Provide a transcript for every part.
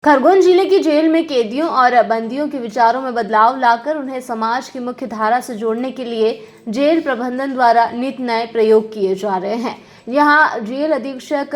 खरगोन जिले की जेल में कैदियों और बंदियों के विचारों में बदलाव लाकर उन्हें समाज की मुख्य धारा से जोड़ने के लिए जेल प्रबंधन द्वारा नित नए प्रयोग किए जा रहे हैं। यहां जेल अधीक्षक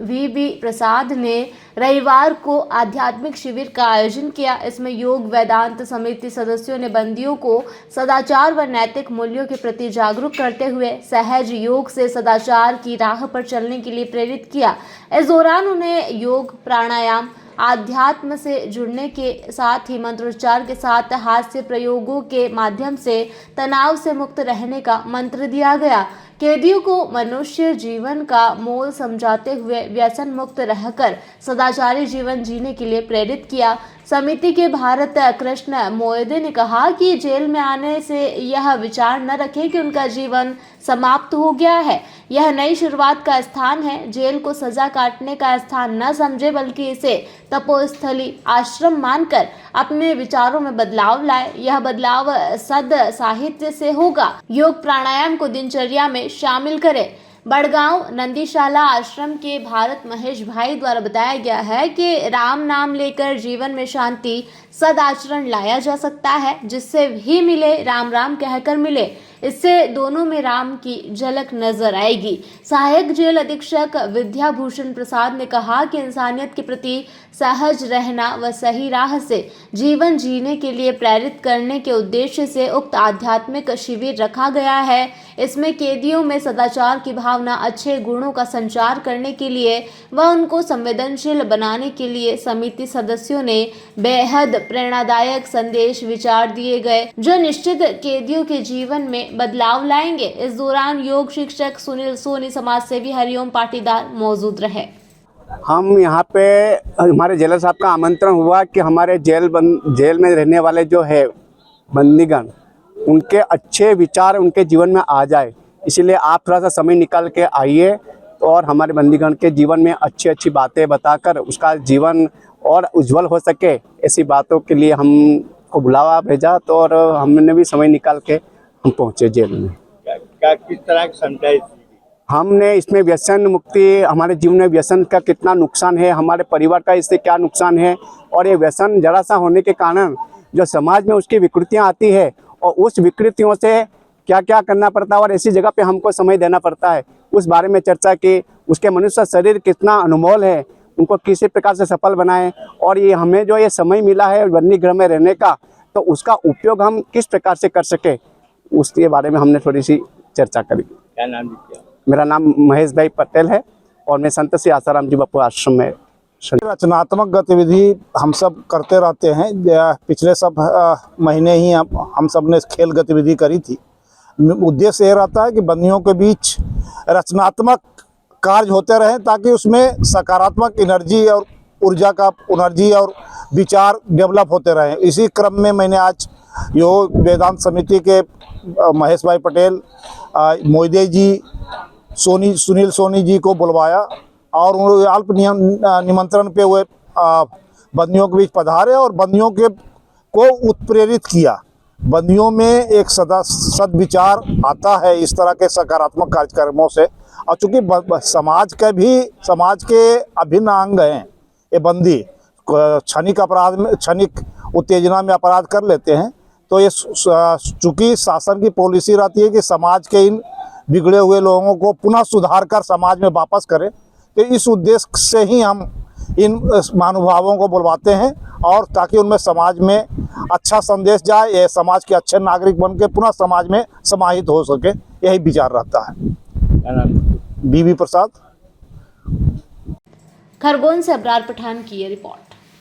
वी प्रसाद ने रविवार को आध्यात्मिक शिविर का आयोजन किया। इसमें योग वेदांत समिति सदस्यों ने बंदियों को सदाचार व नैतिक मूल्यों के प्रति जागरूक करते हुए सहज योग से सदाचार की राह पर चलने के लिए प्रेरित किया। इस दौरान उन्हें योग, प्राणायाम, आध्यात्म से जुड़ने के साथ ही मंत्रोच्चार के साथ हास्य प्रयोगों के माध्यम से तनाव से मुक्त रहने का मंत्र दिया गया। कैदियों को मनुष्य जीवन का मोल समझाते हुए व्यसन मुक्त रहकर सदाचारी जीवन जीने के लिए प्रेरित किया। समिति के भारत कृष्ण मोयदे ने कहा कि जेल में आने से यह विचार न रखें कि उनका जीवन समाप्त हो गया है। यह नई शुरुआत का स्थान है। जेल को सजा काटने का स्थान न समझे बल्कि इसे तपोस्थली आश्रम मानकर अपने विचारों में बदलाव लाए। यह बदलाव सद साहित्य से होगा। योग प्राणायाम को दिनचर्या में शामिल करें। बड़गांव नंदीशाला आश्रम के भारत महेश भाई द्वारा बताया गया है कि राम नाम लेकर जीवन में शांति सदाचरण लाया जा सकता है। जिससे भी मिले राम राम कहकर मिले, इससे दोनों में राम की झलक नजर आएगी। सहायक जेल अधीक्षक विद्याभूषण प्रसाद ने कहा कि इंसानियत के प्रति सहज रहना व सही राह से जीवन जीने के लिए प्रेरित करने के उद्देश्य से उक्त आध्यात्मिक शिविर रखा गया है। इसमें कैदियों में सदाचार की भावना, अच्छे गुणों का संचार करने के लिए व उनको संवेदनशील बनाने के लिए समिति सदस्यों ने बेहद प्रेरणादायक संदेश विचार दिए गए, जो निश्चित कैदियों के जीवन में बदलाव लाएंगे। इस दौरान योग शिक्षक सुनील सोनी, समाज सेवी हरिओम पाटीदार मौजूद रहे। हम यहाँ पे हमारे जेलर साहब का आमंत्रण हुआ कि हमारे जेल में रहने वाले जो है बंदीगण, उनके अच्छे विचार उनके जीवन में आ जाए, इसलिए आप थोड़ा सा समय निकाल के आइए और हमारे बंदीगण के जीवन में अच्छी अच्छी बातें बताकर उसका जीवन और उज्जवल हो सके, ऐसी बातों के लिए हमको बुलावा भेजा। तो और हमने भी समय निकाल के हम पहुँचे जेल में। किस तरह का संदेश हमने इसमें व्यसन मुक्ति, हमारे जीवन में व्यसन का कितना नुकसान है, हमारे परिवार का इससे क्या नुकसान है, और ये व्यसन जरा सा होने के कारण जो समाज में उसकी विकृतियां आती है और उस विकृतियों से क्या क्या करना पड़ता है और ऐसी जगह पे हमको समय देना पड़ता है, उस बारे में चर्चा की। उसके मनुष्य शरीर कितना अनमोल है, उनको किसी प्रकार से सफल बनाएं, और ये हमें जो ये समय मिला है बंदी गृह में रहने का, तो उसका उपयोग हम किस प्रकार से कर सके, उसके बारे में हमने थोड़ी सी चर्चा करी। क्या नाम लिखा? मेरा नाम महेश भाई पटेल है और मैं संत श्री आसाराम जी बापू आश्रम में। रचनात्मक गतिविधि हम सब करते रहते हैं। पिछले सब महीने ही हम सब ने खेल गतिविधि करी थी। उद्देश्य ये रहता है कि बंदियों के बीच रचनात्मक कार्य होते रहें ताकि उसमें सकारात्मक एनर्जी और ऊर्जा का एनर्जी और विचार डेवलप होते रहें। इसी क्रम में मैंने आज योग वेदांत समिति के महेश भाई पटेल, मोयदे जी, सुनील सोनी जी को बुलवाया और उन्होंने अल्प निमंत्रण पे हुए बंदियों के बीच पधारे और बंदियों को उत्प्रेरित किया। बंदियों में एक सद्विचार आता है इस तरह के सकारात्मक कार्यक्रमों से। और चूँकि समाज के अभिन्न अंग हैं ये बंदी, क्षणिक उत्तेजना में अपराध कर लेते हैं, तो ये चूँकि शासन की पॉलिसी रहती है कि समाज के इन बिगड़े हुए लोगों को पुनः सुधार कर समाज में वापस करें, तो इस उद्देश्य से ही हम इन महानुभावों को बुलवाते हैं और ताकि उनमें समाज में अच्छा संदेश जाए, ये समाज के अच्छे नागरिक बन के पुनः समाज में समाहित हो सके, यही विचार रहता है। वी प्रसाद। खरगोन से अबरार पठान की ये रिपोर्ट।